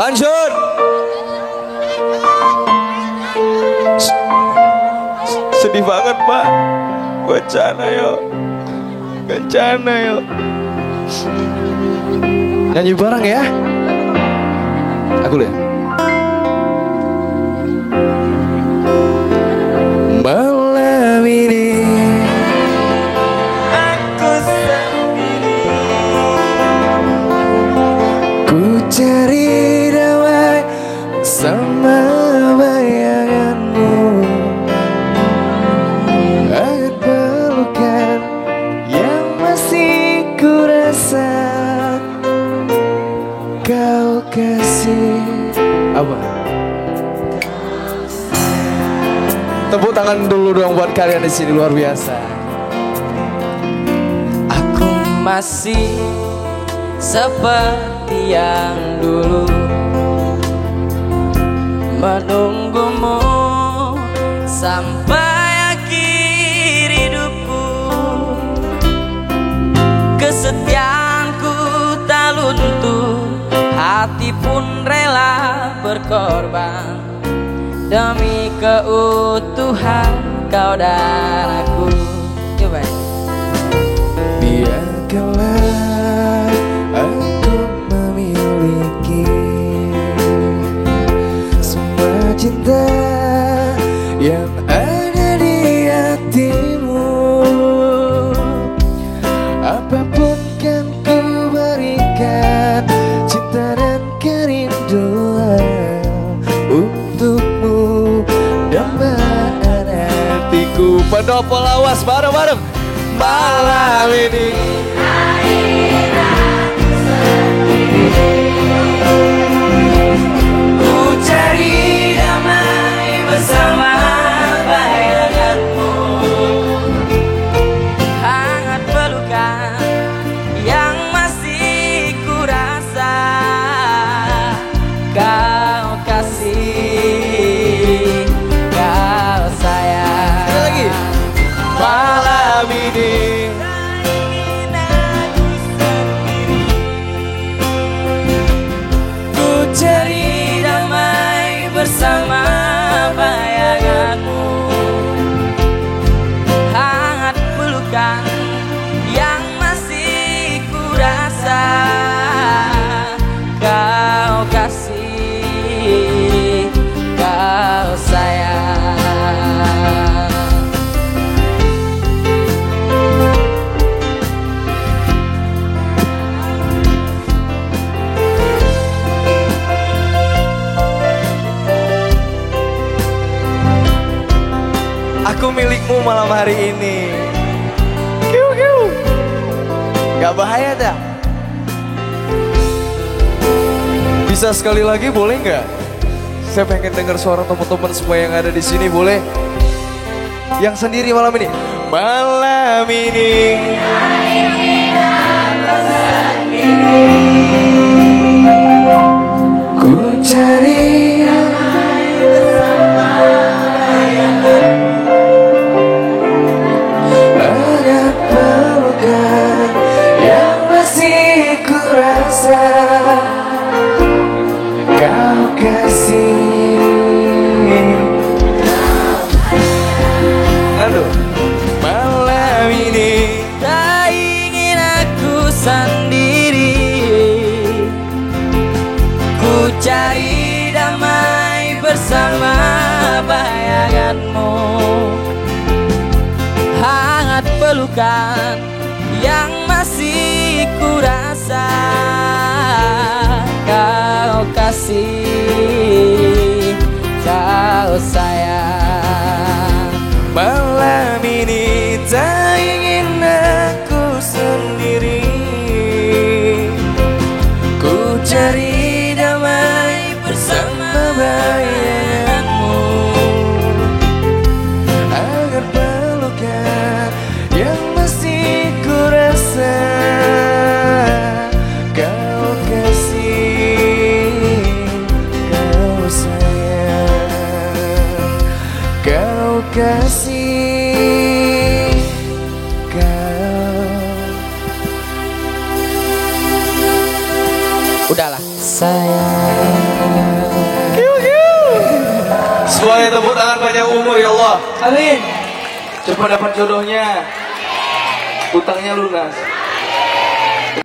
Lanjut. Sedih banget Pak. Kencana yuk. Kencana yuk. Nyanyi bareng ya. Aku lihat. Malam ini aku sendiri, ku cari damai sama bayanganmu, agar pelukan yang masih ku rasa kau kasih. Apa? Tepuk tangan dulu dong buat kalian di sini, luar biasa. Aku masih seperti yang dulu, menunggumu sampai akhir hidupku. Kesetiaanku tak luntur, hati pun rela berkorban demi keutuhan kau dan aku. Coba. Biarkanlah aku memiliki semua cinta yang ada di hatimu. Apapun kan ku berikan, cinta dan kerinduan untukmu, damai hatiku. Pendopo lawas bareng-bareng. Malam ini ku cari damai bersama bayanganmu, hangat pelukan yang masih ku rasa kau kasih, kau sayang. sekali lagi. Malam ini ku cari damai bersama bayanganmu, hangat pelukan yang masih ku rasa kau kasih, kau sayang. aku milikmu malam hari ini. Kiu, kiu. Gak bahaya dah. Bisa sekali lagi boleh nggak? Saya pengen dengar suara teman-teman semua yang ada di sini, boleh? Yang sendiri malam ini. Malam ini ku cari agar pelukan yang masih ku rasa kau kasih. Aduh. Malam ini Tak ingin aku sendiri, ku cari damai bersama bayanganmu, hangat pelukan yang masih ku rasa kau kasih, kau sayang. Malam ini tak ingin aku sendiri, ku cari damai bersama bayanganmu, agar pelukan yang masih ku rasa kau kasih, kau sayang, kau kasih, kau. Udahlah sayang. Semuanya tepuk tangan panjang umur ya Allah. Amin. Cepat dapat jodohnya. Utangnya lunas.